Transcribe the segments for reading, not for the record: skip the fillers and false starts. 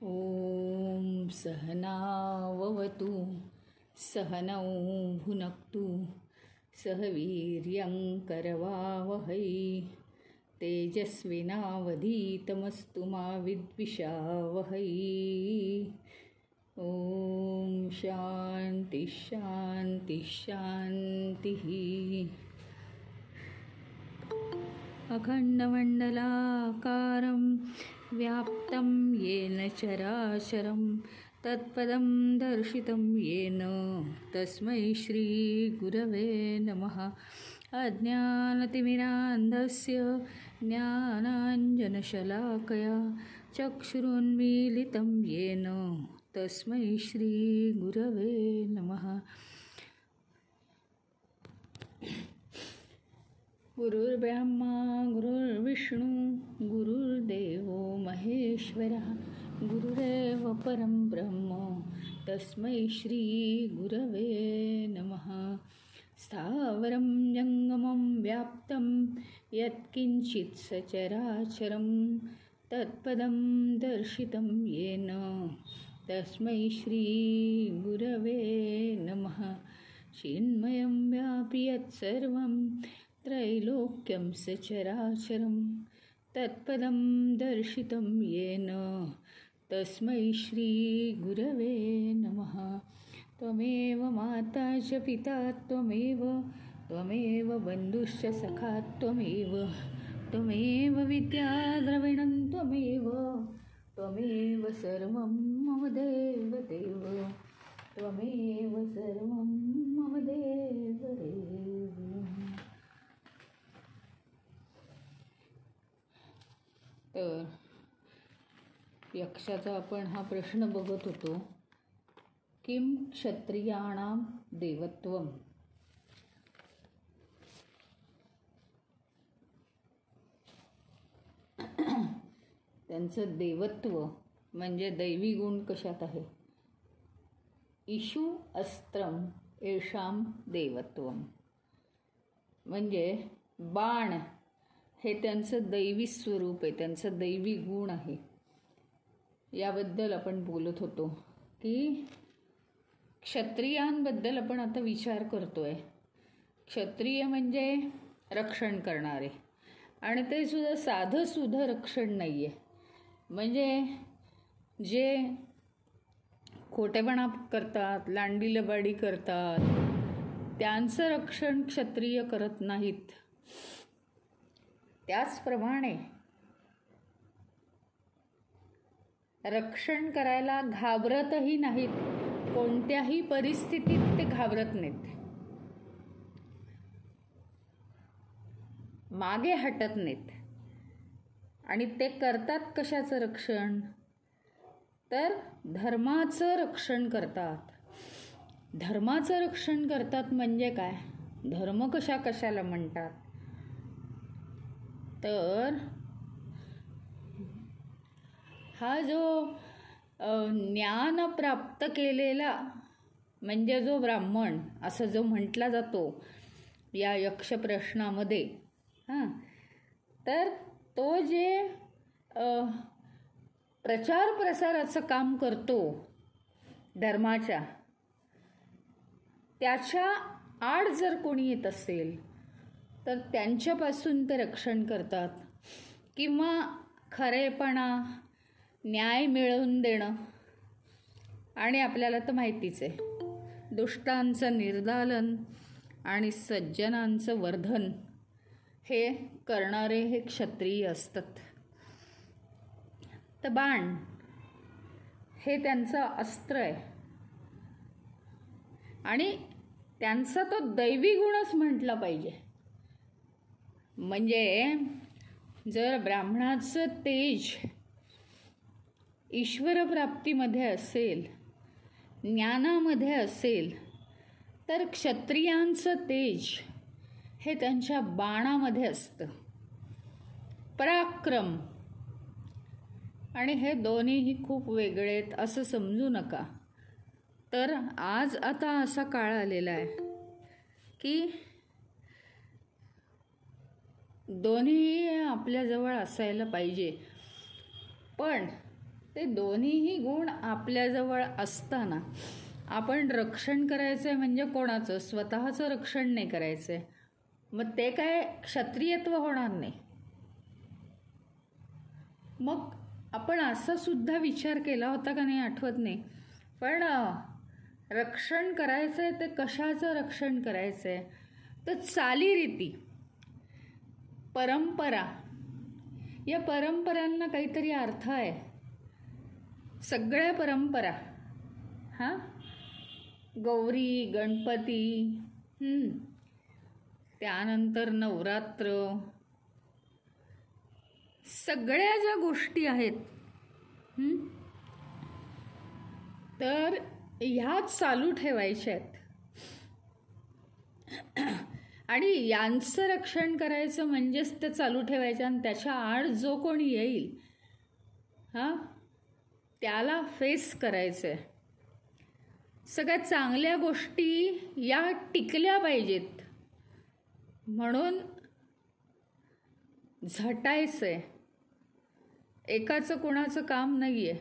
ॐ सहनाववतु सहनौ भुनक्तु सह वीर्यं करवावहै तेजस्विनावधीतमस्तु मा विद्विषावहै। ॐ शान्ति शान्ति शान्तिः। अखण्डमण्डलाकारं व्याप्तं येन चराचरं तत्पदं दर्शितं येन तस्मै श्रीगुरवे नमः। अज्ञानतिमिरान्धस्य ज्ञानाञ्जनशलाकया चक्षुरुन्मीलितं येन तस्मै श्रीगुरवे नमः। गुरुर्ब्रह्मा गुरुर्विष्णू गुरुर्देवो महेश्वरः गुरुरेव परं ब्रह्म तस्मै श्रीगुरवे नमः। स्थावरं जङ्गमं व्याप्तं यत्किञ्चित् सचराचरं तत्पदं दर्शितं येन तस्मै श्रीगुरवे नमः। चिन्मयं व्यापि यत्सर्वं त्रैलोक्यं सचराचरं तत्पदं दर्शितं येन तस्मै श्रीगुरवे नमः। त्वमेव माता च पिता त्वमेव बन्धुश्च सखा त्वमेव विद्या द्रविणं त्वमेव सर्वं मम देवदेव त्वमेव सर्वं मम देवदेव। तर यक्षाचा आपण हा प्रश्न बघत होतो, किम क्षत्रियाणां देवत्वम। त्यांचं देवत्व म्हणजे दैवी गुण कशात आहे। इषु अस्त्रम येषां देवत्वम म्हणजे बाण हे त्यांचं दैवी स्वरूप आहे, त्यांचं दैवी गुण आहे। याबद्दल आपण बोलत होतो की क्षत्रियांबद्दल आपण आता विचार करतोय। क्षत्रिय म्हणजे रक्षण करणारे, आणि ते सुद्धा साधं सुद्धा रक्षण नाही आहे। म्हणजे जे खोटेपणा करतात, लांडी लबाडी करतात, त्यांचं रक्षण क्षत्रिय करत नाहीत। त्याचप्रमाणे रक्षण करायला घाबरतही नाहीत, कोणत्याही परिस्थितीत ते घाबरत नाहीत, मागे हटत नाहीत। आणि ते करतात कशाचं रक्षण, तर धर्माचं रक्षण करतात। धर्माचं रक्षण करतात म्हणजे काय, धर्म कशाला म्हणतात, तर हा जो ज्ञान प्राप्त केलेला म्हणजे जो ब्राह्मण असं जो म्हटला जातो या यक्ष प्रश्नामध्ये, तर तो जे प्रचार प्रसाराचं काम करतो धर्माच्या, त्याच्या आड जर कोणी येत असेल तर त्यांच्यापासून ते रक्षण करतात। किंवा खरेपणा, न्याय मिळवून देणं, आणि आपल्याला तर माहितीच आहे दुष्टांचं निर्दालन आणि सज्जनांचं वर्धन हे करणारे हे क्षत्रिय असतात। तर बाण हे त्यांचं अस्त्र आहे, आणि त्यांचा तो दैवी गुणच म्हटला पाहिजे। म्हणजे जर ब्राह्मणाचं तेज ईश्वर प्राप्तीमध्ये असेल, ज्ञानामध्ये असेल, तर क्षत्रियांचं तेज हे त्यांच्या बाणामध्ये असतं, पराक्रम। आणि हे दोन्हीही खूप वेगळे आहेत असं समजू नका। तर आज आता असा काळ आलेला आहे की दोन्ही आपल्याजवळ असायला पाहिजे, पण ते दोन्हीही गुण आपल्याजवळ असताना आपण रक्षण करायचं आहे म्हणजे कोणाचं? स्वतःचं रक्षण नाही करायचं आहे. मग ते काय क्षत्रियत्व होणार नाही. मग आपण असा सुद्धा विचार केला होता का नाही आठवत नाही, पण रक्षण करायचं आहे ते कशाचं रक्षण करायचं आहे? तर चालीरीती, परंपरा, या परंपरांना काहीतरी अर्थ आहे. सगळ्या परंपरा, हां, गौरी, गणपती, त्यानंतर नवरात्र, सगळ्या ज्या गोष्टी आहेत तर ह्याच चालू ठेवायच्या आहेत. आणि यांचं रक्षण करायचं म्हणजेच ते चालू ठेवायचं आणि त्याच्या आड जो कोणी येईल त्याला फेस करायचं आहे. सगळ्या चांगल्या गोष्टी या टिकल्या पाहिजेत म्हणून झटायचं आहे. एकाचं कोणाचं काम नाही आहे.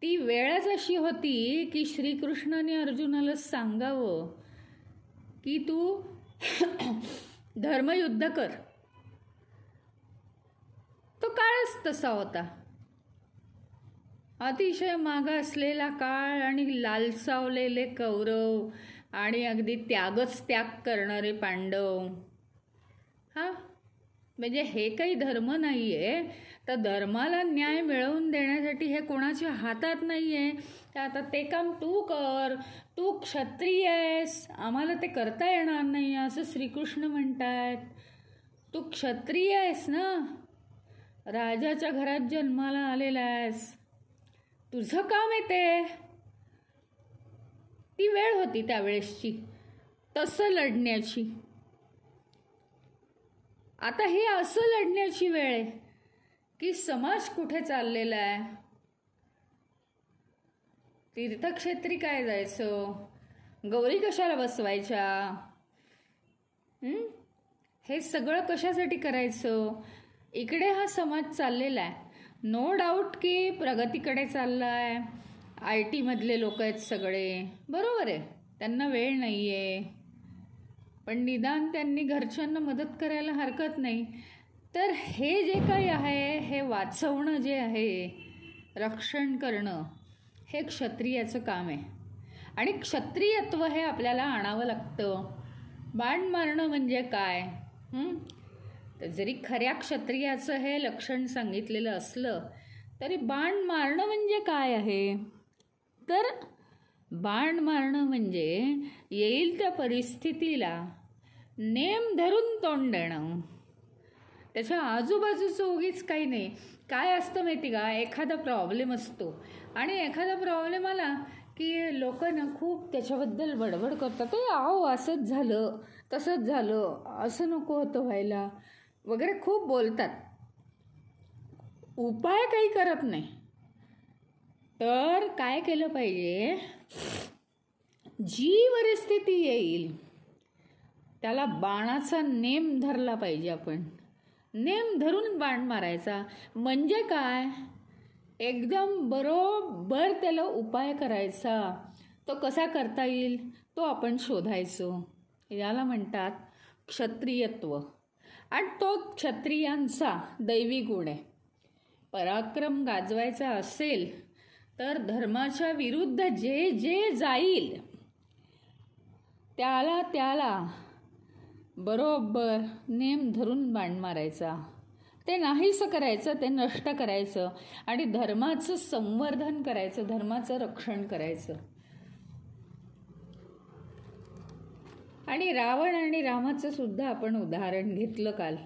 ती वेळच अशी होती की श्रीकृष्णाने अर्जुनाला सांगावं की तू धर्मयुद्ध कर. तो काळच तसा होता. अतिशय मागं असलेला काळ आणि लालसावलेले कौरव आणि अगदी त्यागच त्याग करणारे पांडव. म्हणजे हे काही धर्म नाही आहे. तर धर्माला न्याय मिळवून देण्यासाठी हे कोणाच्या हातात नाही आहे. तर आता ते काम तू कर, तू क्षत्रिय आहेस, आम्हाला ते करता येणार नाही असं श्रीकृष्ण म्हणतायत. तू क्षत्रिय आहेस ना, राजाच्या घरात जन्माला आलेला आहेस, तुझं काम आहे ते. ती वेळ होती त्यावेळेसची तसं लढण्याची. आता हे असं लढण्याची वेळ आहे की समाज कुठे चाललेला आहे. तीर्थक्षेत्री काय जायचं, गौरी कशाला बसवायच्या, हे सगळं कशासाठी करायचं. इकडे हा समाज चाललेला आहे. नो डाऊट की प्रगतीकडे चालला आहे. IT मधले लोक आहेत सगळे, बरोबर आहे, त्यांना वेळ नाही आहे, पण निदान त्यांनी घरच्यांना मदत करायला हरकत नाही. तर हे जे काही आहे, हे वाचवणं जे आहे, रक्षण करणं, हे क्षत्रियाचं काम आहे. आणि क्षत्रियत्व हे आपल्याला आणावं लागतं. बाण मारणं म्हणजे काय? तर जरी खऱ्या क्षत्रियाचं हे लक्षण सांगितलेलं असलं तरी बाण मारणं म्हणजे काय आहे? तर बाण मारणं म्हणजे येईल त्या परिस्थितीला नेम धरून तोंड देणं. त्याच्या आजूबाजूचं उगीच काही नाही. काय असतं माहिती का, एखादा प्रॉब्लेम असतो आणि एखादा प्रॉब्लेम आला की लोक ना खूप त्याच्याबद्दल बडबड करतात. अहो असंच झालं, तसंच झालं, असं नको होतं व्हायला वगैरे खूप बोलतात. उपाय काही करत नाही. तर काय केलं पाहिजे, जी परिस्थिती येईल त्याला बाणाचा नेम धरला पाहिजे. आपण नेम धरून बाण मारायचा. म्हणजे काय, एकदम बरोबर त्याला उपाय करायचा. तो कसा करता येईल तो आपण शोधायचो. याला म्हणतात क्षत्रियत्व. आणि तो क्षत्रियांचा दैवी गुण आहे. पराक्रम गाजवायचा असेल तर धर्माच्या विरुद्ध जे जे जाईल त्याला त्याला बरोबर नेम धरून बाण मारायचा. ते नाहीसं करायचं, ते नष्ट करायचं आणि धर्माचं संवर्धन करायचं, धर्माचं रक्षण करायचं. आणि रावण आणि रामाचं सुद्धा आपण उदाहरण घेतलं काल.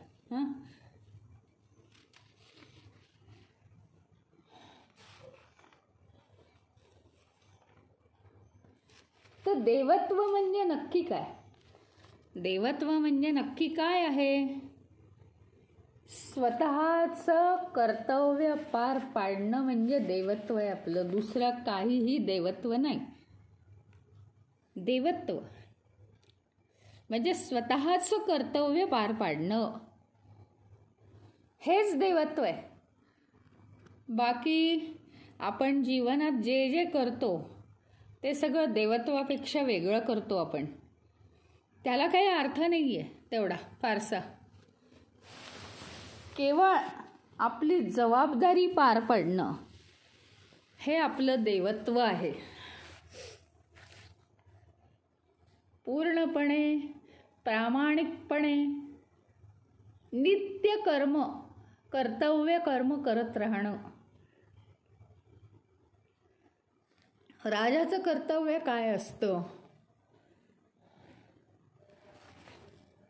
तर देवत्व म्हणजे नक्की काय? देवत्व म्हणजे नक्की काय आहे? स्वतःचं कर्तव्य पार पाडणं म्हणजे देवत्व आहे आपलं. दुसरं काहीही देवत्व नाही. देवत्व म्हणजे स्वतःचं कर्तव्य पार पाडणं, हेच देवत्व आहे. बाकी आपण जीवनात जे जे करतो ते सगळं देवत्वापेक्षा वेगळं करतो आपण. त्याला काही अर्थ नाही आहे तेवढा फारसा. केवळ आपली जबाबदारी पार पडणं हे आपलं देवत्व आहे. पूर्णपणे प्रामाणिकपणे नित्य कर्तव्य कर्म करत राहणं. राजाचं कर्तव्य काय असतं?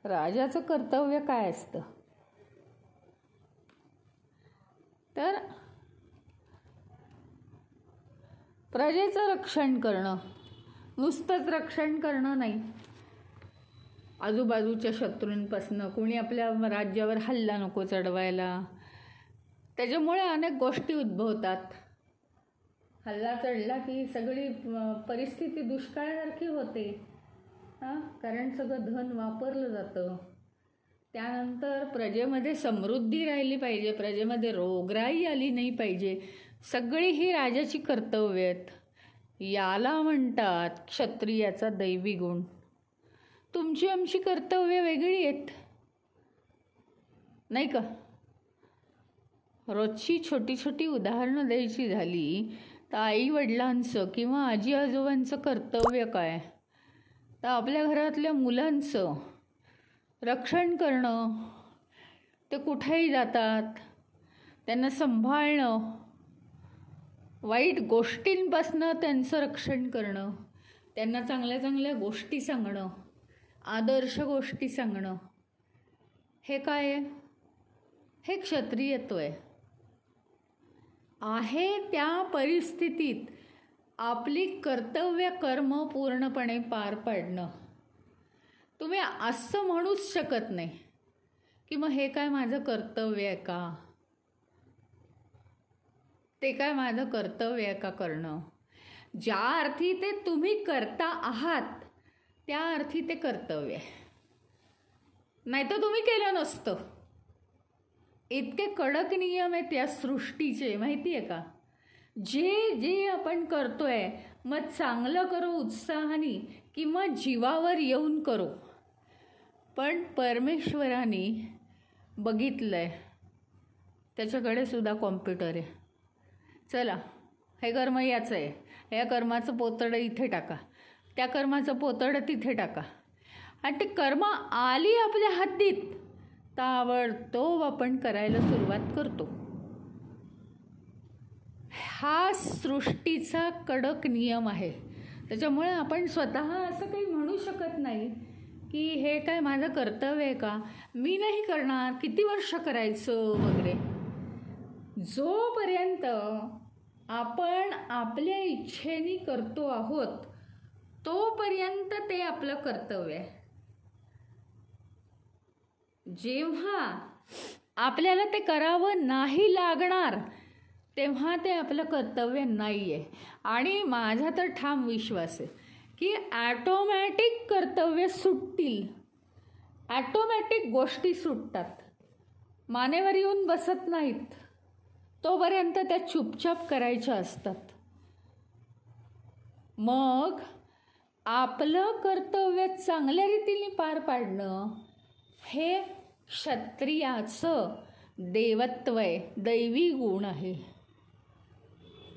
राजाचं कर्तव्य काय असतं तर प्रजेचं रक्षण करणं. नुसतंच रक्षण करणं नाही, आजूबाजूच्या शत्रूंपासनं कोणी आपल्या राज्यावर हल्ला नको चढवायला. त्याच्यामुळे अनेक गोष्टी उद्भवतात. हल्ला चढला की सगळी परिस्थिती दुष्काळासारखी होते. कारण सगळं धन वापरलं जातं. त्यानंतर प्रजेमध्ये समृद्धी राहिली पाहिजे, प्रजेमध्ये रोगराई आली नाही पाहिजे. सगळी ही राजाची कर्तव्य आहेत. याला म्हणतात क्षत्रियाचा दैवी गुण. तुमची आमची कर्तव्य वेगळी आहेत, नाही का? रोजची छोटी छोटी उदाहरणं द्यायची झाली तर आई-वडिलांचं किंवा आजी आजोबांचं कर्तव्य काय? तर आपल्या घरातल्या मुलांचं रक्षण करणं. ते कुठेही जातात त्यांना सांभाळणं, वाईट गोष्टींपासनं त्यांचं रक्षण करणं, त्यांना चांगल्या चांगल्या गोष्टी सांगणं, आदर्श गोष्टी सांगणं. हे काय आहे? हे क्षत्रियत्व आहे. त्या परिस्थितीत आपली कर्तव्य कर्म पूर्णपणे पार पाडणं. तुम्ही असं म्हणूच शकत नाही की मग हे काय माझं कर्तव्य आहे का, ते काय माझं कर्तव्य आहे का करणं. ज्या अर्थी ते तुम्ही करता आहात त्या अर्थी ते कर्तव्य आहे, नाही तर तुम्ही केलं नसतं. इतके कडक नियम आहेत या सृष्टीचे, माहिती आहे का? जे जे आपण करतोय मग चांगलं करू उत्साहाने किंवा जीवावर येऊन करू, पण परमेश्वराने बघितलंय, त्याच्याकडे सुद्धा कॉम्प्युटर आहे. चला, हे कर्म याचं आहे, या कर्माचं पोतडं इथे टाका, त्या कर्माचं पोतडं तिथे टाका. आणि ते कर्म आली आपल्या हद्दीत ताबडतोब आपण करायला सुरुवात करतो. हा सृष्टीचा कडक नियम आहे. त्याच्यामुळे आपण स्वतः असं काही म्हणू शकत नाही की हे काय माझं कर्तव्य आहे का, मी नाही करणार, किती वर्ष करायचं वगैरे. जोपर्यंत आपण आपल्या इच्छेने करतो आहोत तोपर्यंत ते आपलं कर्तव्य आहे. जेव्हा आपल्याला ते करावं नाही लागणार तेव्हा ते आपलं कर्तव्य नाही आहे. आणि माझा तर ठाम विश्वास आहे की ॲटोमॅटिक कर्तव्य सुटतील, ॲटोमॅटिक गोष्टी सुटतात, मानेवर येऊन बसत नाहीत. तोपर्यंत त्या चुपचाप करायच्या असतात. मग आपलं कर्तव्य चांगल्या रीतीने पार पाडणं हे क्षत्रियाचं देवत्व आहे, दैवी गुण आहे.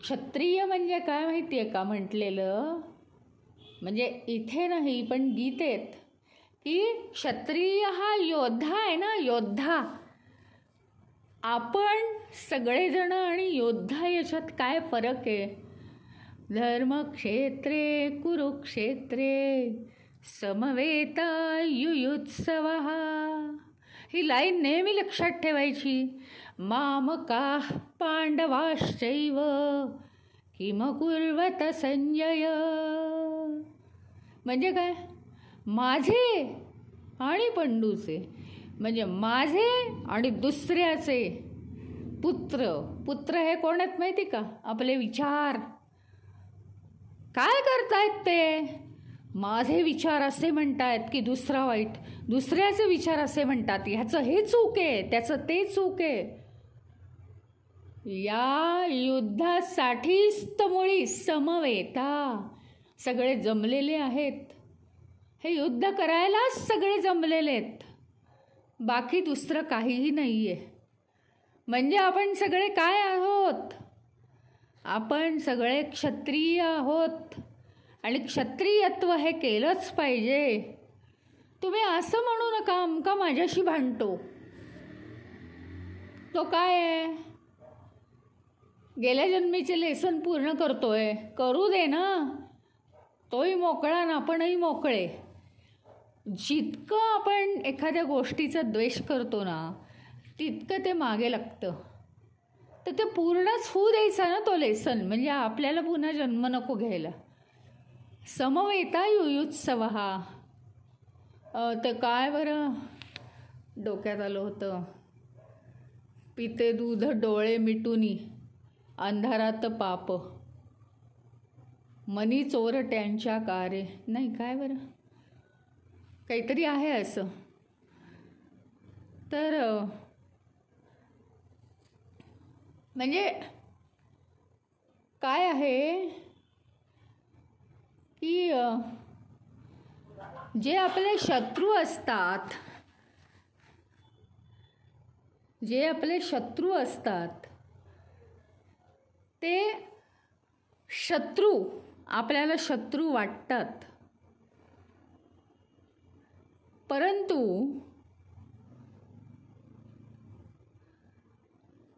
क्षत्रिय म्हणजे काय माहिती आहे का म्हटलेलं? म्हणजे इथे नाही पण गीतेत की क्षत्रिय हा योद्धा आहे ना, योद्धा. आपण सगळेजण आणि योद्धा याच्यात काय फरक आहे? धर्मक्षेत्रे कुरुक्षेत्रे समवेतायुयुत्सवः. ही लाईन नेहमी लक्षात ठेवायची. मामकाः पांडवाश्चैव किम कुर्वत संजय. म्हणजे काय? माझे आणि पंडूचे, म्हणजे माझे आणि दुसऱ्याचे पुत्र. पुत्र हे कोण आहेत माहिती का? आपले विचार. काय करतायत ते? माझे विचार असे म्हणतायत की दुसरा वाईट, दुसऱ्याचे विचार असे म्हणतात ह्याचं हे चूक आहे, त्याचं ते चूक आहे. या युद्धासाठीच तर मुळी समवेता सगळे जमलेले आहेत. हे युद्ध करायलाच सगळे जमलेले आहेत, बाकी दुसरं काहीही नाही आहे. म्हणजे आपण सगळे काय आहोत? आपण सगळे क्षत्रिय आहोत आणि क्षत्रियत्व हे केलंच पाहिजे. तुम्ही असं म्हणू नका अमका माझ्याशी भांडतो. तो काय आहे? गेल्या जन्मीचे लेसन पूर्ण करतोय, करू दे ना. तोही मोकळा ना आपणही मोकळे. जितकं आपण एखाद्या गोष्टीचा द्वेष करतो ना तितकं ते मागे लागतं. तर ते पूर्णच होऊ द्यायचा ना तो लेसन, म्हणजे आपल्याला पुन्हा जन्म नको घ्यायला. समवेता युयुत्सव हा तर काय बरं डोक्यात आलं होतं. पिते दूध डोळे मिटुनी अंधारात पाप मनी चोरट्यांच्या कारे. नाही काय बरं काहीतरी आहे असं. तर म्हणजे काय आहे की जे आपले शत्रू असतात, जे आपले शत्रू असतात ते शत्रू आपल्याला शत्रू वाटतात, परंतु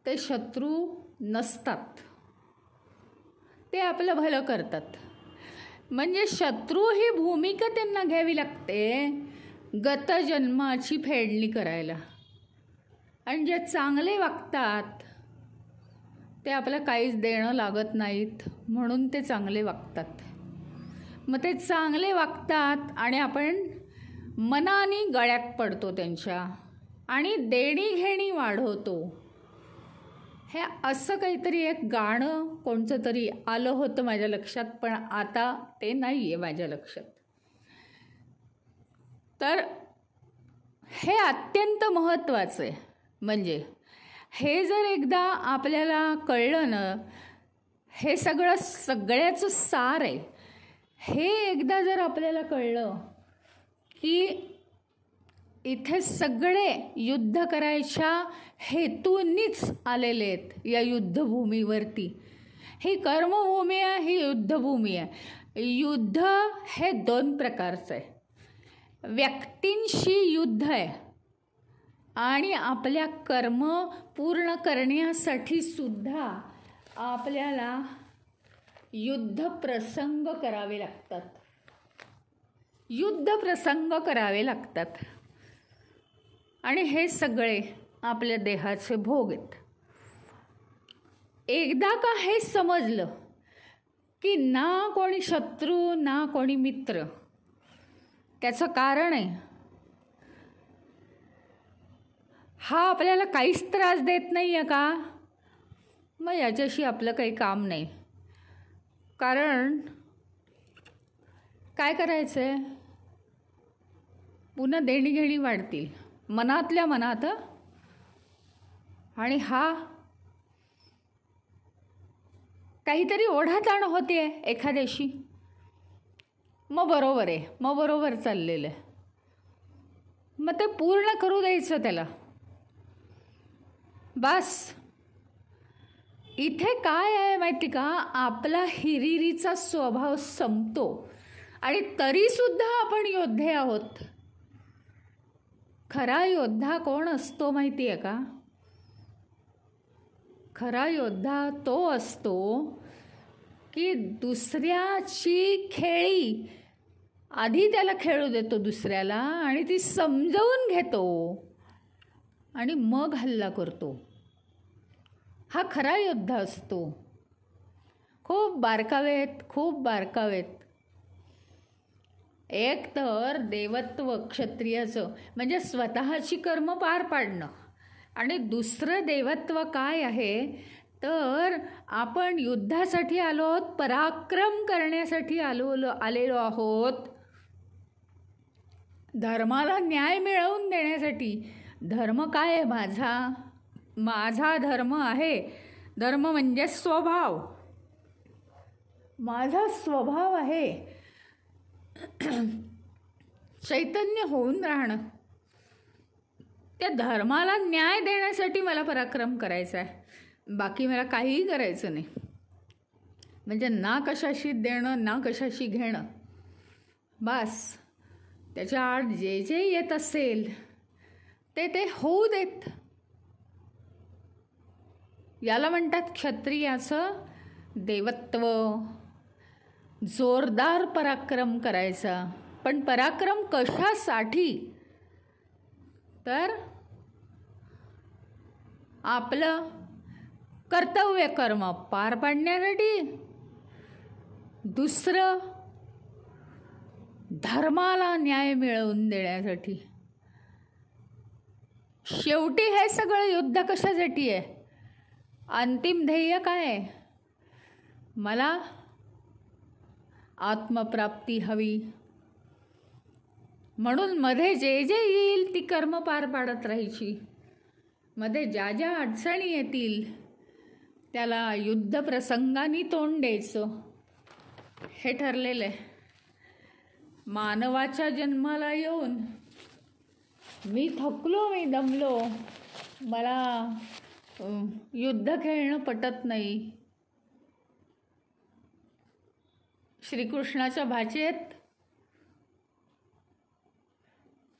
ते शत्रू नसतात. ते आपलं भलं करतात. म्हणजे शत्रू ही भूमिका त्यांना घ्यावी लागते गत जन्माची फेडणी करायला. आणि जे चांगले वागतात ते आपलं काहीच देणं लागत नाहीत म्हणून ते चांगले वागतात. मग ते चांगले वागतात आणि आपण मनाने गळ्यात पडतो त्यांच्या आणि देणी घेणी वाढवतो. हे असं काहीतरी एक गाणं कोणतं तरी आलं होतं माझ्या लक्षात, पण आता ते नाही आहे माझ्या लक्षात. तर हे अत्यंत महत्त्वाचं आहे. म्हणजे हे जर एकदा आपल्याला कळलं ना, हे सगळ्याचं सार आहे. हे एकदा जर आपल्याला कळलं की इथे सगळे युद्ध करायच्या हेतूनीच आलेले आहेत या युद्धभूमीवरती. ही कर्मभूमी आहे, ही युद्धभूमी आहे. युद्ध हे दोन प्रकारचं आहे. व्यक्तींशी युद्ध आहे आणि आपल्या कर्म पूर्ण करण्यासाठी सुद्धा आपल्याला युद्ध प्रसंग करावे लागतात. युद्ध प्रसंग करावे लागतात आणि हे सगळे आपल्या देहाचे भोग आहेत. एकदा का हे समजलं की ना कोणी शत्रू ना कोणी मित्र, त्याचं कारण आहे हा आपल्याला काहीच त्रास देत नाही आहे का, मग याच्याशी आपलं काही काम नाही. कारण काय करायचं आहे, पुन्हा देणीघेणी वाढतील मनातल्या मनात. आणि हा काहीतरी ओढाताण होते एखाद्याशी, मग बरोबर आहे, मग बरोबर चाललेलं आहे, मग ते पूर्ण करू द्यायचं त्याला. बस इथे काय आहे माहिती का, आपला हिरिरीचा स्वभाव संपतो आणि तरीसुद्धा आपण योद्धे आहोत. खरा योद्धा कोण असतो माहिती आहे का? खरा योद्धा तो असतो की दुसऱ्याची खेळी आधी त्याला खेळू देतो दुसऱ्याला आणि ती समजावून घेतो आणि मग हल्ला करतो. हा खरा योद्धा असतो. खूप बारकावेत, खूप बारकावेत. एक तर देवत्व क्षत्रियाचं म्हणजे स्वतःची कर्म पार पाडणं, आणि दुसरं देवत्व काय आहे तर आपण युद्धासाठी आलो आहोत, पराक्रम करण्यासाठी आलेलो आहोत, धर्माला न्याय मिळवून देण्यासाठी. धर्म काय आहे माझा? माझा धर्म आहे धर्म म्हणजे स्वभाव. माझा स्वभाव आहे चैतन्य होऊन राहणं. त्या धर्माला न्याय देण्यासाठी मला पराक्रम करायचा आहे, बाकी मला काहीही करायचं नाही. म्हणजे ना कशाशी देणं ना कशाशी घेणं, बस त्याच्या आड जे जे येत असेल ते ते होऊ देत. याला म्हणतात क्षत्रियाचं देवत्व. जोरदार पराक्रम करायचा, पण पराक्रम कशासाठी? तर आपलं कर्तव्य कर्म पार पाडण्यासाठी, दुसरं धर्माला न्याय मिळवून देण्यासाठी. शेवटी हे सगळं युद्ध कशासाठी आहे? अंतिम ध्येय काय आहे? मला आत्मप्राप्ती हवी. म्हणून मध्ये जे जे येईल ती कर्म पार पाडत राहायची. मध्ये ज्या ज्या अडचणी येतील त्याला युद्धप्रसंगाने तोंड द्यायचं, हे ठरलेलं आहे. मानवाच्या जन्माला येऊन मी थकलो, मी दमलो, मला युद्ध खेळणं पटत नाही. श्रीकृष्णाच्या भाषेत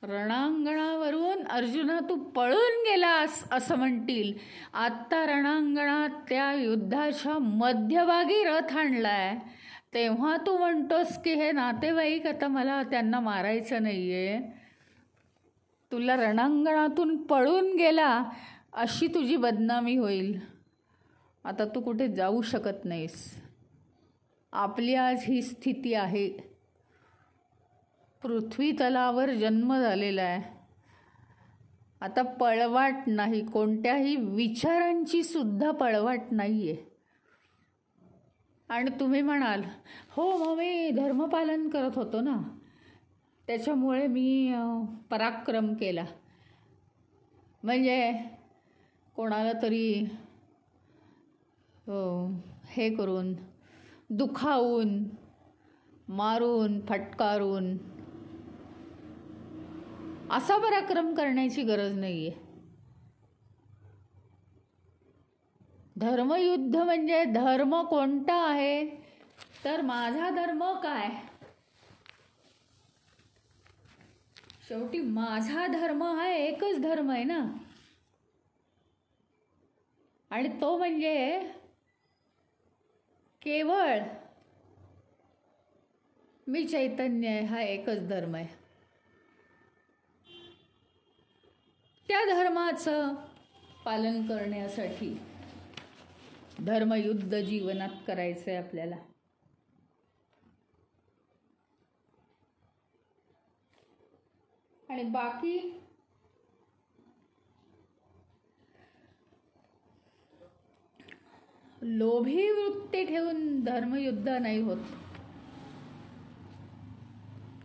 रणांगणावरून अर्जुना तू पळून गेलास असं म्हणतील. आत्ता रणांगणात त्या युद्धाच्या मध्यभागी रथ आणलाय, तेव्हा तू म्हणतोस की हे नातेवाईक आता मला त्यांना मारायचं नाही आहे. तुला रणांगणातून पळून गेला अशी तुझी बदनामी होईल. आता तू कुठे जाऊ शकत नाहीस. आपली आज ही स्थिती आहे. पृथ्वी तलावर जन्म झालेला आहे. आता पळवाट नाही, कोणत्याही विचारांची सुद्धा पळवाट नाही आहे. आणि तुम्ही म्हणाल हो मग मी धर्मपालन करत होतो ना, त्याच्यामुळे मी पराक्रम केला. म्हणजे कोणाला तरी हे करून, दुखावून, मारून, फटकारून असा पराक्रम करण्याची गरज नाही आहे. धर्मयुद्ध म्हणजे धर्म कोणता आहे? तर माझा धर्म काय? शेवटी माझा धर्म हा एकच धर्म आहे ना, आणि तो म्हणजे केवळ मी चैतन्य आहे, हा एकच धर्म आहे. त्या धर्माचं पालन करण्यासाठी धर्मयुद्ध जीवनात करायचं आहे आपल्याला. आणि बाकी लोभी वृत्ती ठेवून धर्मयुद्ध नाही होत.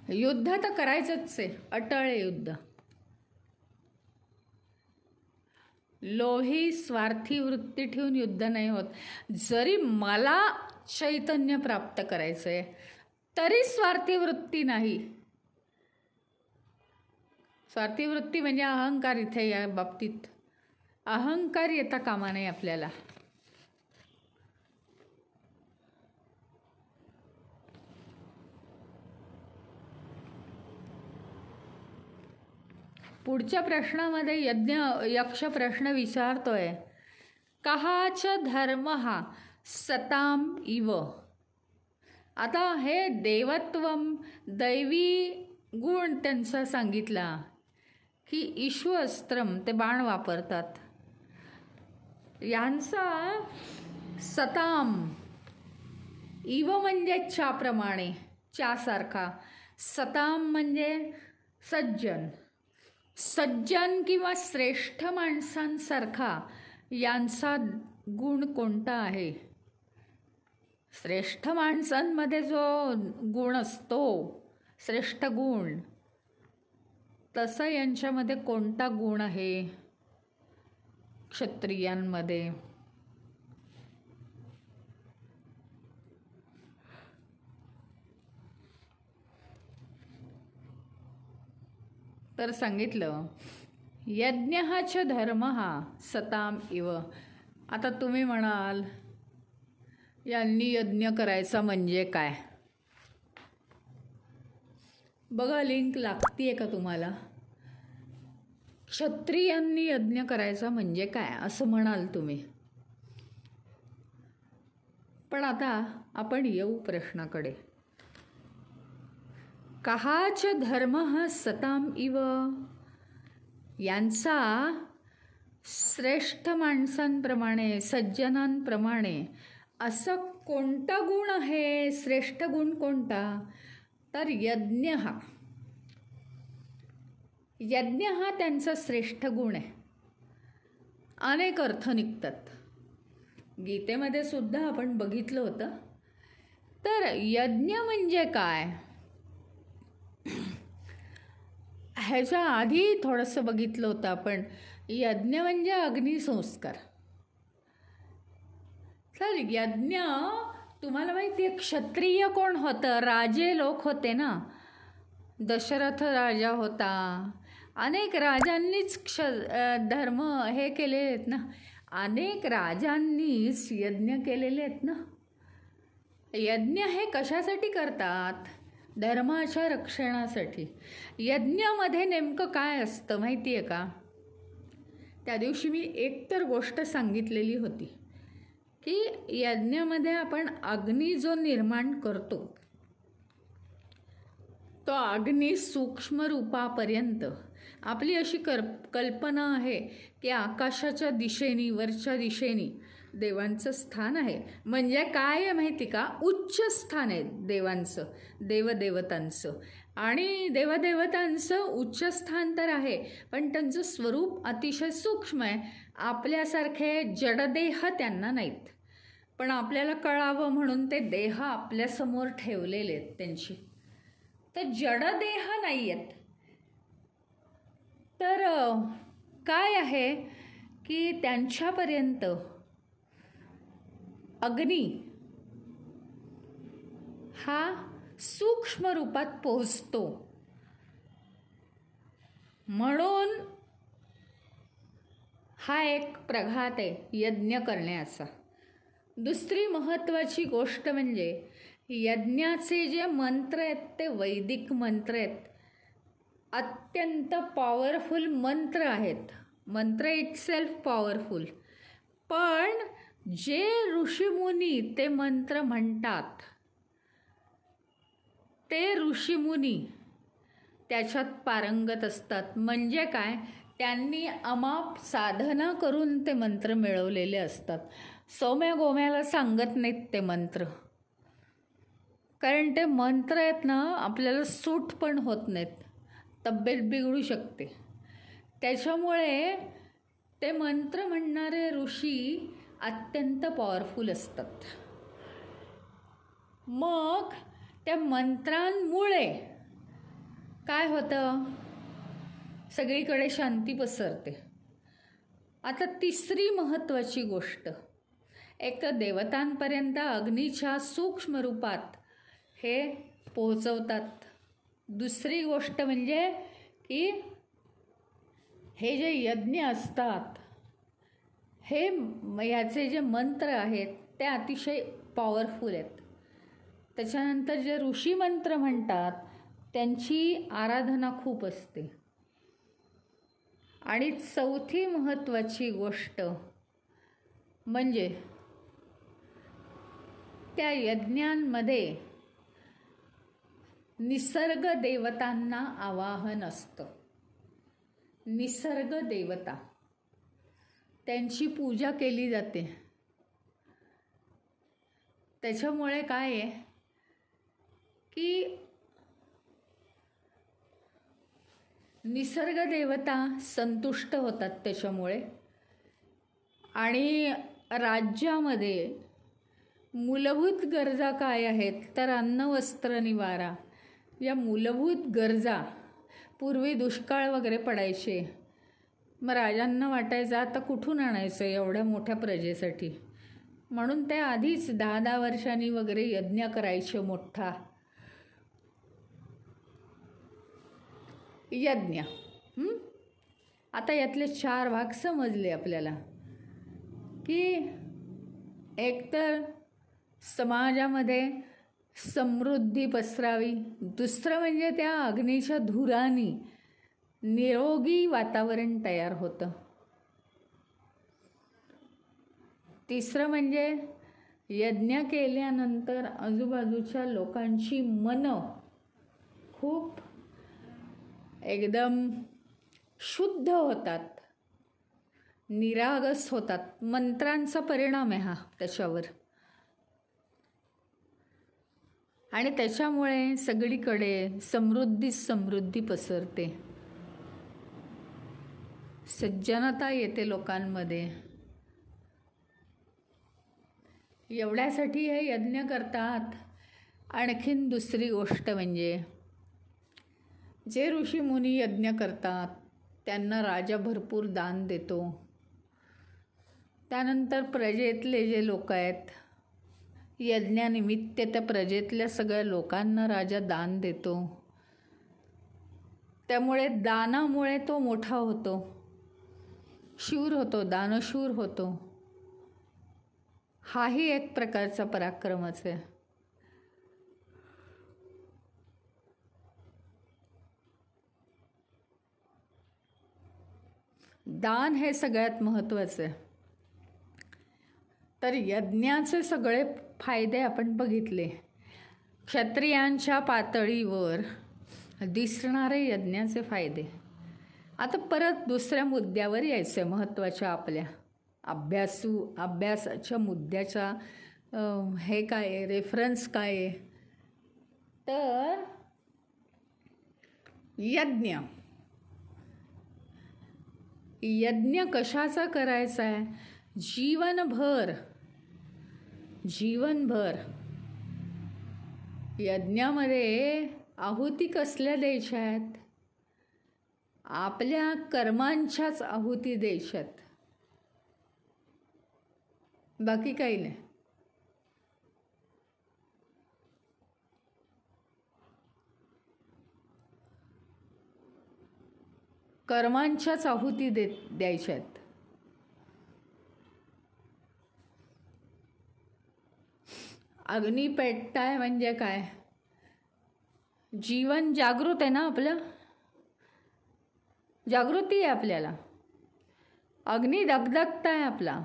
युद्ध तर करायचंच आहे, अटळ युद्ध. लोभी स्वार्थी वृत्ती ठेवून युद्ध नाही होत. जरी मला चैतन्य प्राप्त करायचं आहे तरी स्वार्थी वृत्ती नाही. स्वार्थी वृत्ती म्हणजे अहंकार. इथे या बाबतीत अहंकार येता कामा नये आपल्याला. पुढच्या प्रश्नामध्ये यक्ष प्रश्न विचारतोय, कहाच धर्म हा सताम इव. आता हे देवत्वम, दैवी गुण त्यांचा सांगितला की ईश्वस्त्रम, ते बाण वापरतात, यांचा सताम इव म्हणजे च्याप्रमाणे, च्यासारखा. सताम म्हणजे सज्जन. सज्जन किंवा श्रेष्ठ माणसांसारखा यांचा गुण कोणता आहे? श्रेष्ठ माणसांमध्ये जो गुण असतो, श्रेष्ठ गुण, तसा यांच्यामध्ये कोणता गुण आहे क्षत्रियांमध्ये? तर सांगितलं यज्ञः च धर्मः सताम इव. आता तुम्ही म्हणाल यांनी यज्ञ करायचा म्हणजे काय? बघा लिंक लागतीये का तुम्हाला? क्षत्रियांनी यज्ञ करायचा म्हणजे काय असं म्हणाल तुम्ही. पण आता आपण येऊ प्रश्नाकडे. कहाच धर्मः सताम इव. यांचा श्रेष्ठ माणसांप्रमाणे सज्जनांप्रमाणे असं कोणता गुण आहे? श्रेष्ठ गुण कोणता? तर यज्ञ हा त्यांचा श्रेष्ठ गुण आहे. अनेक अर्थ निघतात. गीतेमध्ये सुद्धा आपण बघितलं होतं. तर यज्ञ म्हणजे काय ह्याच्या आधी थोडंसं बघितलं होतं आपण. यज्ञ म्हणजे अग्निसंस्कार. तर यज्ञ तुम्हाला माहिती आहे क्षत्रिय कोण होतं? राजे लोक होते ना. दशरथ राजा होता. अनेक राजांनीच धर्म हे केले आहेत ना. अनेक राजांनीच यज्ञ केलेले आहेत ना. यज्ञ हे कशासाठी करतात? धर्माच्या रक्षणासाठी. यज्ञामध्ये नेमकं काय असतं माहिती आहे का? त्या दिवशी मी एक तर गोष्ट सांगितलेली होती की यज्ञामध्ये आपण अग्नी जो निर्माण करतो तो अग्नी सूक्ष्म रूपापर्यंत आपली अशी कल्पना आहे की आकाशाच्या दिशेनी वरच्या दिशेनी देवांचं स्थान आहे. म्हणजे काय आहे माहिती का? उच्च स्थान आहे देवांचं, देवदेवतांचं. आणि देवदेवतांचं उच्च स्थान तर आहे पण त्यांचं स्वरूप अतिशय सूक्ष्म आहे. आपल्यासारखे जडदेह त्यांना नाहीत. पण आपल्याला कळावं म्हणून ते देह आपल्यासमोर ठेवलेले आहेत त्यांची. तर जडदेह नाही आहेत. तर काय आहे की त्यांच्यापर्यंत अग्नी हा सूक्ष्म रूपात पोहोचतो. म्हणून हा एक प्रघात आहे यज्ञ करण्याचा. दुसरी महत्त्वाची गोष्ट म्हणजे यज्ञाचे जे मंत्र आहेत ते वैदिक मंत्र आहेत. अत्यंत पॉवरफुल मंत्र आहेत. मंत्र इटसेल्फ पॉवरफुल. पण जे ऋषीमुनी ते मंत्र म्हणतात ते ऋषीमुनी त्याच्यात पारंगत असतात. म्हणजे काय? त्यांनी अमाप साधना करून ते मंत्र मिळवलेले असतात. सौम्या गोम्याला सांगत नाहीत ते मंत्र. कारण ते मंत्र आहेत ना आपल्याला सूट पण होत नाहीत. तब्येत बिघडू शकते. त्याच्यामुळे ते मंत्र म्हणणारे ऋषी अत्यंत पॉवरफुल असतात. मग त्या मंत्रांमुळे काय होतं? सगळीकडे शांती पसरते. आता तिसरी महत्त्वाची गोष्ट, एक तर देवतांपर्यंत अग्नीच्या सूक्ष्म रूपात हे पोहोचवतात. दुसरी गोष्ट म्हणजे की हे जे यज्ञ असतात हे याचे जे मंत्र आहेत ते अतिशय पॉवरफुल आहेत. त्याच्यानंतर जे ऋषी मंत्र म्हणतात त्यांची आराधना खूप असते. आणि चौथी महत्त्वाची गोष्ट म्हणजे त्या यज्ञांमध्ये निसर्ग देवतांना आवाहन असतं. निसर्ग देवता त्यांची पूजा केली जाते. त्याच्यामुळे काय आहे की निसर्ग देवता संतुष्ट होतात त्याच्यामुळे. आणि राज्यामध्ये मूलभूत गरजा काय आहेत? तर अन्न वस्त्र निवारा. या मूलभूत गरजा, पूर्वी दुष्काळ वगैरे पडायचे, मग राजांना वाटायचं आता कुठून आणायचं एवढ्या मोठ्या प्रजेसाठी. म्हणून ते आधीच 10-10 वर्षांनी वगैरे यज्ञ करायचे मोठा. यज्ञ आता यातले 4 भाग समजले आपल्याला की एकतर समाजामध्ये समृद्धी पसरावी, दुसरं म्हणजे त्या अग्नीच्या धुरानी निरोगी वातावरण तयार होतं, तिसरं म्हणजे यज्ञ केल्यानंतर आजूबाजूच्या लोकांची मनं खूप एकदम शुद्ध होतात, निरागस होतात. मंत्रांचा परिणाम आहे हा त्याच्यावर. आणि त्याच्यामुळे सगळीकडे समृद्धी पसरते, सज्जनता येते लोकांमध्ये. एवढ्यासाठी हे यज्ञ करतात. आणखीन दुसरी गोष्ट म्हणजे जे ऋषीमुनी यज्ञ करतात त्यांना राजा भरपूर दान देतो. त्यानंतर प्रजेतले जे लोक आहेत, यज्ञानिमित्त त्या प्रजेतल्या सगळ्या लोकांना राजा दान देतो. त्यामुळे दानामुळे तो मोठा होतो, शूर होतो, दानशूर होतो. हाही एक प्रकारचा पराक्रमच आहे. दान हे सगळ्यात महत्त्वाचं आहे. तर यज्ञाचे सगळे फायदे आपण बघितले. क्षत्रियांच्या पातळीवर दिसणारे यज्ञाचे फायदे. आता परत दुसऱ्या मुद्द्यावर यायचं आहे, महत्त्वाच्या आपल्या अभ्यासाच्या मुद्द्याचा हे काय आहे, रेफरन्स काय आहे. तर यज्ञ कशाचा करायचा आहे? जीवनभर यज्ञामध्ये आहुती कसल्या द्यायच्या आहेत? आपल्या कर्मांच्याच आहुती द्यायच्यात, बाकी काही नाही. कर्मांच्याच आहुती द्यायच्यात. अग्नी पेटताय म्हणजे काय? जीवन जागृत आहे ना आपलं, जागृती आहे आपल्याला. अग्नी धगधगताय आपला.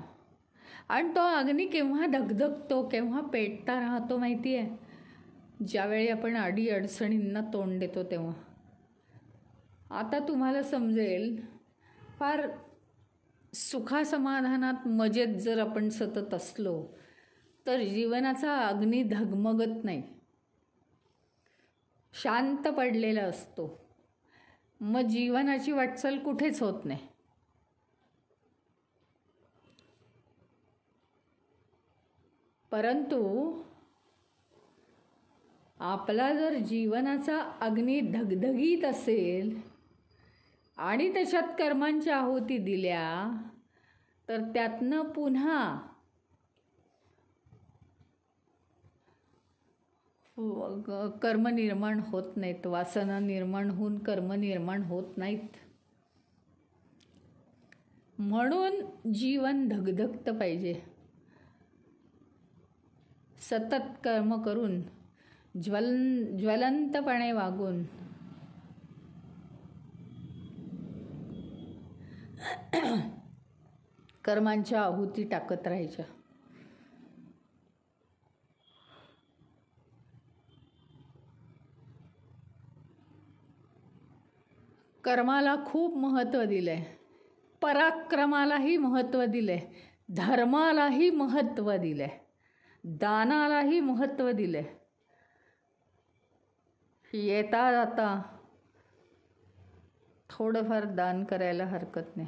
आणि तो अग्नी केव्हा धगधगतो, केव्हा पेटता राहतो माहिती आहे? ज्यावेळी आपण अडीअडचणींना तोंड देतो तेव्हा. आता तुम्हाला समजेल, फार सुखासमाधानात मजेत जर आपण सतत असलो तर जीवनाचा अग्नी धगमगत नाही, शांत पडलेला असतो. मग जीवनाची वाटचाल कुठेच होत नाही. परंतु आपला जर जीवनाचा अग्नी धगधगीत असेल आणि त्याच्यात कर्मांच्या आहुती दिल्या तर त्यातनं पुन्हा कर्म निर्माण होत नाहीत, वासना निर्माण होऊन कर्म निर्माण होत नाहीत. म्हणून जीवन धगधगतं पाहिजे. सतत कर्म करून ज्वलंतपणे वागून कर्मांच्या आहुती टाकत राहायच्या. कर्माला खूप महत्त्व दिलंय, पराक्रमालाही महत्त्व दिलंय, धर्मालाही महत्त्व दिलंय, दानालाही महत्त्व दिलंय. येता जाता थोडंफार दान करायला हरकत नाही.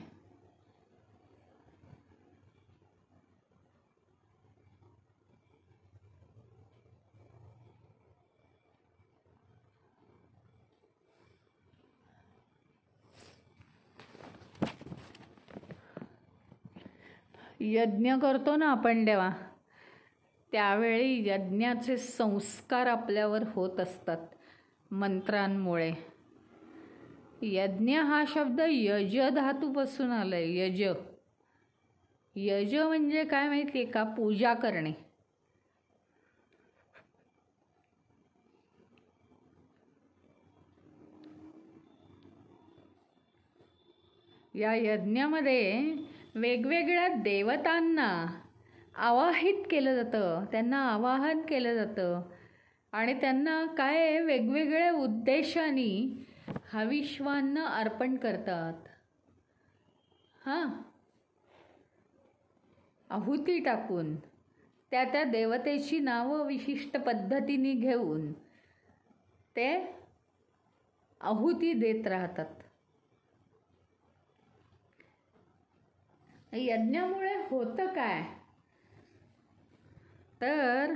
यज्ञ करतो ना आपण देवा, त्यावेळी यज्ञाचे संस्कार आपल्यावर होत असतात मंत्रांमुळे. यज्ञ हा शब्द यज धातूपासून आलाय. यज. यज म्हणजे काय माहिती आहे का? पूजा करणे. या यज्ञामध्ये वेगवेगळ्या देवतांना आवाहित केलं जातं, त्यांना आवाहन केलं जातं आणि त्यांना काय वेगवेगळ्या उद्देशाने हविष्वान्न अर्पण करतात. हां, आहुती टाकून त्या त्या देवतेची नावं विशिष्ट पद्धतीने घेऊन ते आहुती देत राहतात. यज्ञामुळे होतं काय? तर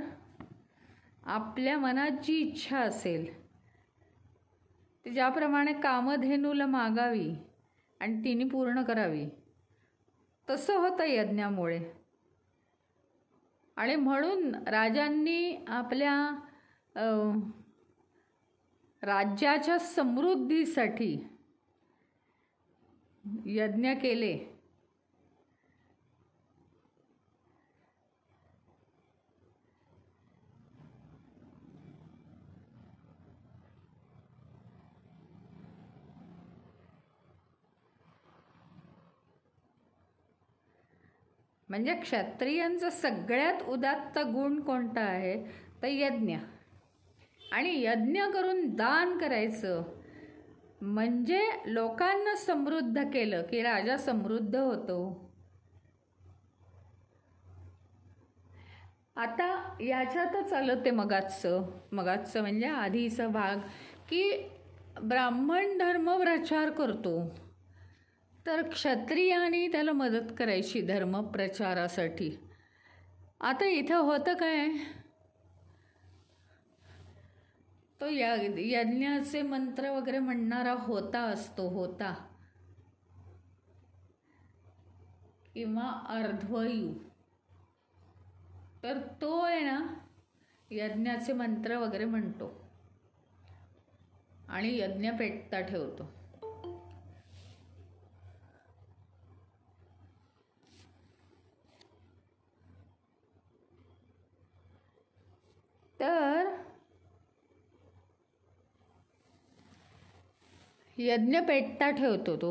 आपल्या मनात जी इच्छा असेल ती ज्याप्रमाणे कामधेनूला मागावी आणि तिने पूर्ण करावी तसं होतं यज्ञामुळे. आणि म्हणून राजांनी आपल्या राज्याच्या समृद्धीसाठी यज्ञ केले. म्हणजे क्षत्रियांचा सगळ्यात उदात्त गुण कोणता आहे? तर यज्ञ. आणि यज्ञ करून दान करायचं म्हणजे लोकांना समृद्ध केलं की राजा समृद्ध होतो. आता याच्यातच आलं ते मगाचं म्हणजे आधीचा भाग की ब्राह्मण धर्म प्रचार करतो तर क्षत्रियाने त्याला मदत करायची धर्मप्रचारासाठी. आता इथं होतं काय? तो यज्ञाचे मंत्र वगैरे म्हणणारा होता असतो, होता किंवा अर्ध्वयू, तर तो आहे ना यज्ञाचे मंत्र वगैरे म्हणतो आणि यज्ञ पेटता ठेवतो. तर यज्ञ पेटता ठेवतो तो.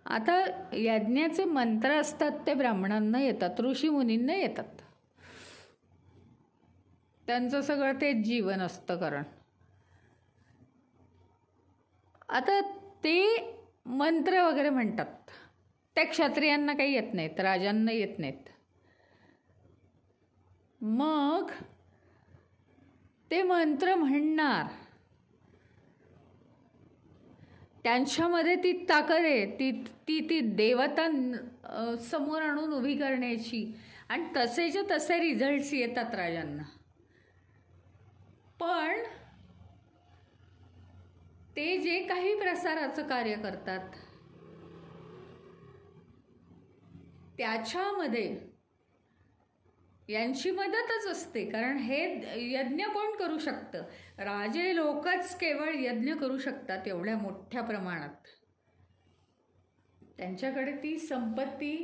आता यज्ञाचे मंत्र असतात ते ब्राह्मणांना येतात, ऋषीमुनींना येतात. त्यांचं सगळं तेच जीवन असतं कारण. आता ते मंत्र वगैरे म्हणतात त्या क्षत्रियांना काही येत नाहीत, राजांना येत नाहीत. मग ते मंत्र म्हणणार, त्यांच्यामध्ये ती ताकद आहे, ती देवता समोर आणून उभी करण्याची आणि तसेच्या तसे रिझल्ट्स येतात राजांना. पण ते जे काही प्रसाराचं कार्य करतात त्याच्यामध्ये यांची मदतच असते. कारण हे यज्ञ कोण करू शकतं? राजे लोकच केवळ यज्ञ करू शकतात एवढ्या मोठ्या प्रमाणात. त्यांच्याकडे ती संपत्ती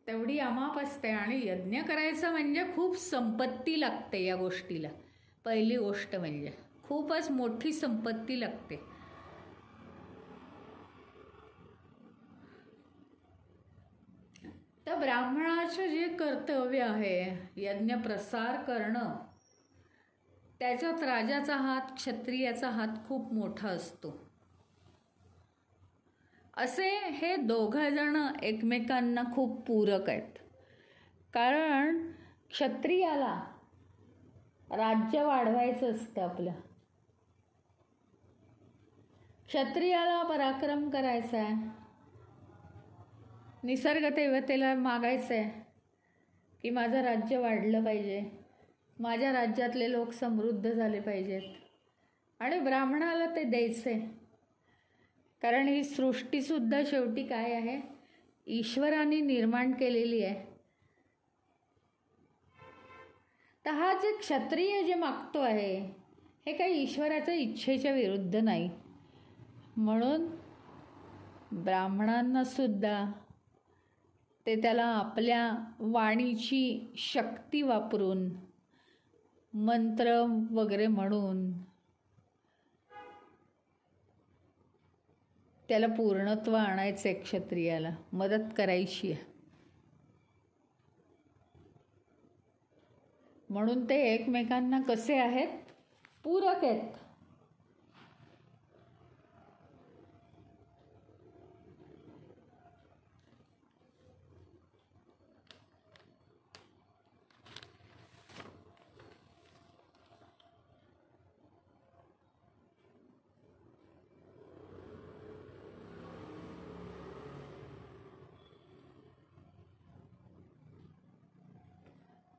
तेवढी अमाप असते आणि यज्ञ करायचं म्हणजे खूप संपत्ती लागते या गोष्टीला. पहिली गोष्ट म्हणजे खूपच मोठी संपत्ती लागते. तर ब्राह्मणाचं जे कर्तव्य आहे यज्ञ प्रसार करणं, त्याच्यात राजाचा हात, क्षत्रियाचा हात खूप मोठा असतो. असे हे दोघंजण एकमेकांना खूप पूरक आहेत. कारण क्षत्रियाला राज्य वाढवायचं असतं आपलं, क्षत्रियाला पराक्रम करायचा आहे, निसर्ग देवतेला मागायचं आहे की माझं राज्य वाढलं पाहिजे, माझ्या राज्यातले लोक समृद्ध झाले पाहिजेत. आणि ब्राह्मणाला ते द्यायचं आहे. कारण ही सृष्टीसुद्धा शेवटी काय आहे? ईश्वराने निर्माण केलेली आहे. तर हा जे क्षत्रिय जे मागतो आहे हे काही ईश्वराच्या इच्छेच्या विरुद्ध नाही. म्हणून ब्राह्मणांना सुद्धा ते त्याला आपल्या वाणीची शक्ती वापरून मंत्र वगैरे म्हणून त्याला पूर्णत्व आणायचं आहे, क्षत्रियाला मदत करायची आहे. म्हणून ते एकमेकांना कसे आहेत, पूरक आहेत.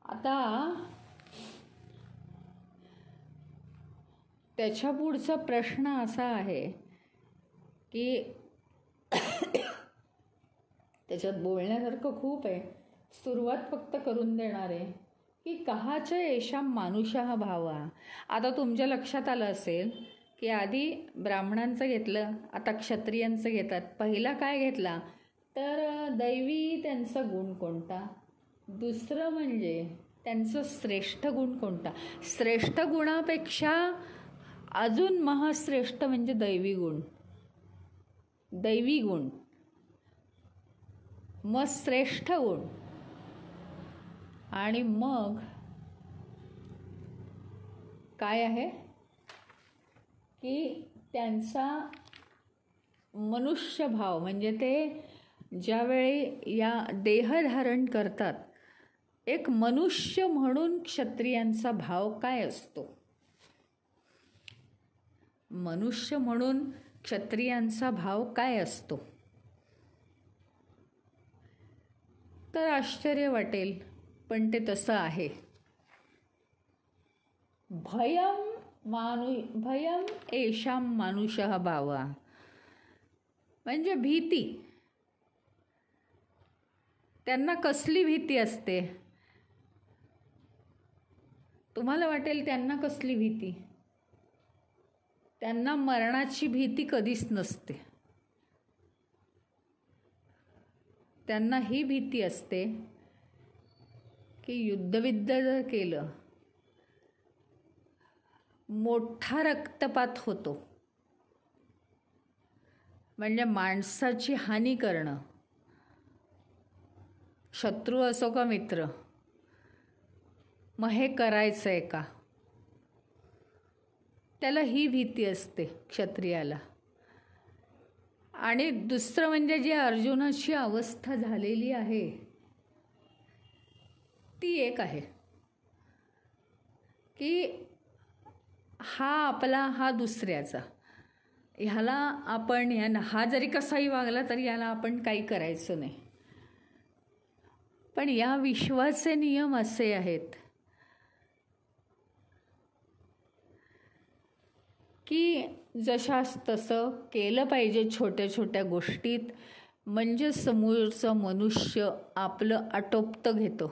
आता त्याच्या पुढचा प्रश्न असा आहे की त्याच्यात बोलण्यासारखं खूप आहे. सुरुवात फक्त करून देणार आहे की कहाच्या येशाम मानुषः भावा. आता तुमच्या लक्षात आलं असेल की आधी ब्राह्मणांचं घेतलं, आता क्षत्रियांचं घेतात. पहिला काय घेतला तर दैवी त्यांचा गुण कोणता, दुसरं म्हणजे त्यांचं श्रेष्ठ गुण कोणता. श्रेष्ठ गुणापेक्षा अजून महाश्रेष्ठ म्हणजे दैवी गुण. दैवी गुण मग श्रेष्ठ गुण आणि मग काय आहे की त्यांचा मनुष्यभाव, म्हणजे ते ज्यावेळी या देहधारण करतात, एक मनुष्य म्हणून क्षत्रियांचा भाव काय असतो. मनुष्य म्हणून क्षत्रियांचा भाव काय असतो तर आश्चर्य वाटेल, पण ते तसं आहे. भयम येषाम मानुषः भावा म्हणजे भीती. त्यांना कसली भीती असते, तुम्हाला वाटेल त्यांना कसली भीती. त्यांना मरणाची भीती कधीच नसते. त्यांना ही भीती असते की युद्धविद्ध जर केलं, मोठा रक्तपात होतो, म्हणजे माणसाची हानी करणं, शत्रू असो का मित्र, मग हे करायचं आहे का, त्याला ही भीती असते क्षत्रियाला. आणि दुसरं म्हणजे जी अर्जुनाची अवस्था झालेली आहे ती एक आहे की हा आपला, हा दुसऱ्याचा, ह्याला आपण, हा जरी कसाही वागला तरी याला आपण काही करायचं नाही. पण या विश्वाचे नियम असे आहेत की जशास तसं केलं पाहिजे छोट्या छोट्या गोष्टीत, म्हणजे समोरचं मनुष्य आपलं आटोपतं घेतो,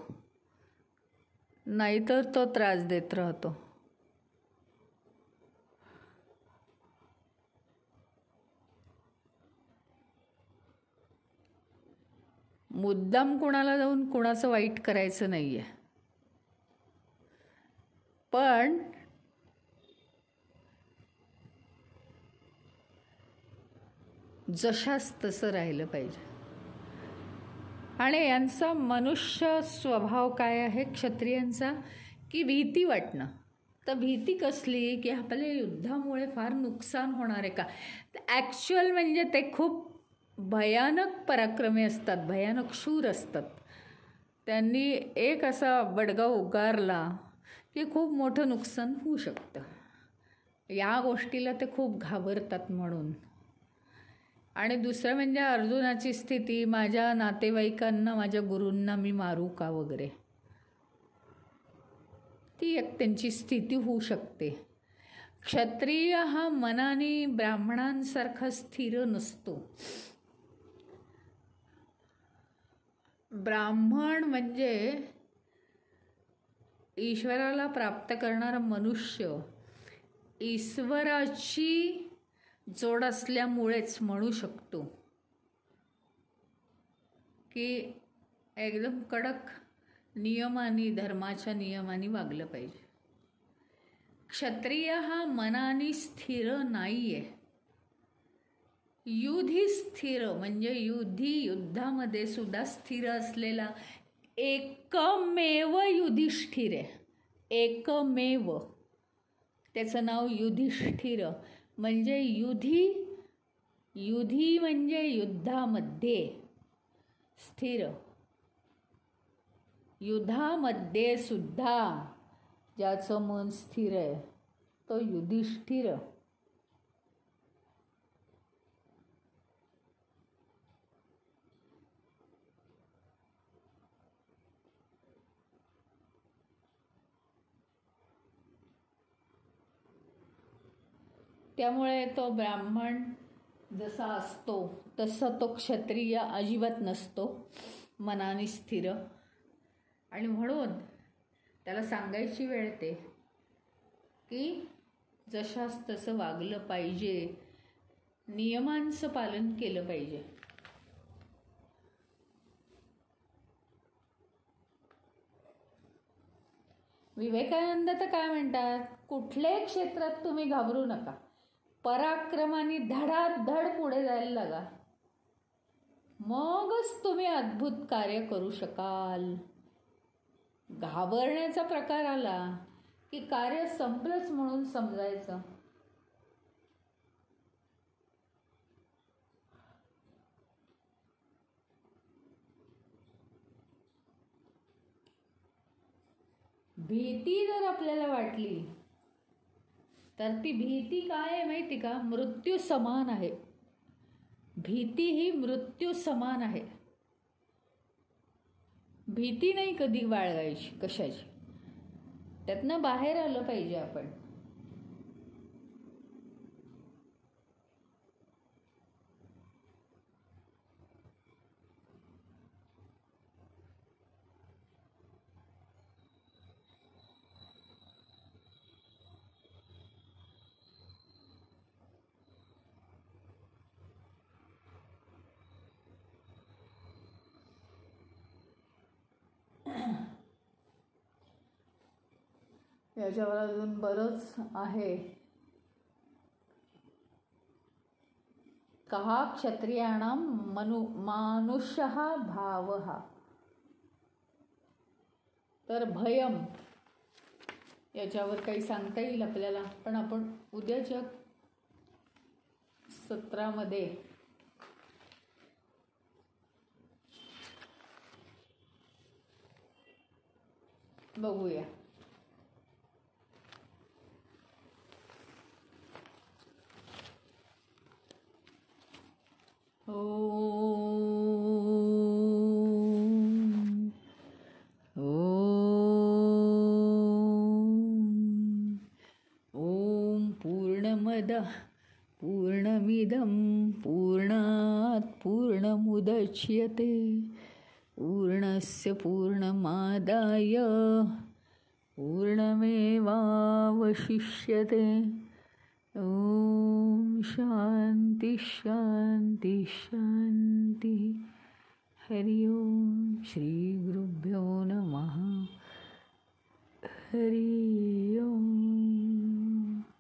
नाहीतर तो त्रास देत राहतो. मुद्दाम कुणाला जाऊन कुणाचं वाईट करायचं नाही आहे, पण जशास तसं राहिलं पाहिजे. आणि यांचा मनुष्य स्वभाव काय आहे क्षत्रियांचा की भीती वाटणं. तर भीती कसली की आपल्या युद्धामुळे फार नुकसान होणार आहे का. ॲक्च्युअल म्हणजे ते खूप भयानक पराक्रमी असतात, भयानक शूर असतात. त्यांनी एक असा बडगा उगारला की खूप मोठं नुकसान होऊ शकतं. या गोष्टीला ते खूप घाबरतात म्हणून. आणि दुसरं म्हणजे अर्जुनाची स्थिती, माझ्या नातेवाईकांना, माझ्या गुरूंना मी मारू का वगैरे, ती एक त्यांची स्थिती होऊ शकते. क्षत्रिय हा मनाने ब्राह्मणांसारखा स्थिर नसतो. ब्राह्मण म्हणजे ईश्वराला प्राप्त करणारा मनुष्य, ईश्वराची जोड असल्यामुळेच म्हणू शकतो की एकदम कडक नियमाने, धर्माच्या नियमाने वागलं पाहिजे. क्षत्रिय हा मनाने स्थिर नाही आहे. युधी स्थिर म्हणजे युद्धामध्ये सुद्धा स्थिर असलेला एकमेव युधिष्ठिर आहे. एकमेव. त्याचं नाव युधिष्ठिर. म्हणजे युधी म्हणजे युद्धामध्ये स्थिर. युद्धामध्ये सुद्धा ज्याचं मन स्थिर आहे तो युधिष्ठिर. त्यामुळे तो ब्राह्मण जसा असतो तसा तो क्षत्रिय अजिबात नसतो, मनाने स्थिर. आणि म्हणून त्याला सांगायची वेळ येते की जशास तसं वागलं पाहिजे, नियमांचं पालन केलं पाहिजे. विवेकानंद तर काय म्हणतात, कुठल्याही क्षेत्रात तुम्ही घाबरू नका, पराक्रमाने धडाधड पुढे जायला लागा, मगच तुम्ही अद्भुत कार्य करू शकाल. घाबरण्याचा प्रकार आला की कार्य संपलंच म्हणून समजायचं. भीती जर आपल्याला वाटली तर ती भीती काय आहे माहिती का, मृत्यू समान आहे. भीती ही मृत्यू समान आहे. भीती नाही कधी बाळगायची कशाची, त्यातनं बाहेर आलं पाहिजे आपण. याच्यावर अजून बरंच आहे. कहा क्षत्रियाणाम मानुष्यः भावः. तर भयम याच्यावर काही सांगता येईल आपल्याला, पण आपण उद्याच्या सत्रामध्ये बघूया. ओम पूर्णमदः पूर्णमिदं पूर्णात् पूर्णमुदच्यते पूर्णस्य पूर्णमादाय पूर्णमेवावशिष्यते. ओम शांति शांति शांति. हरि ओम. श्री गुरुभ्यो नमः. हरि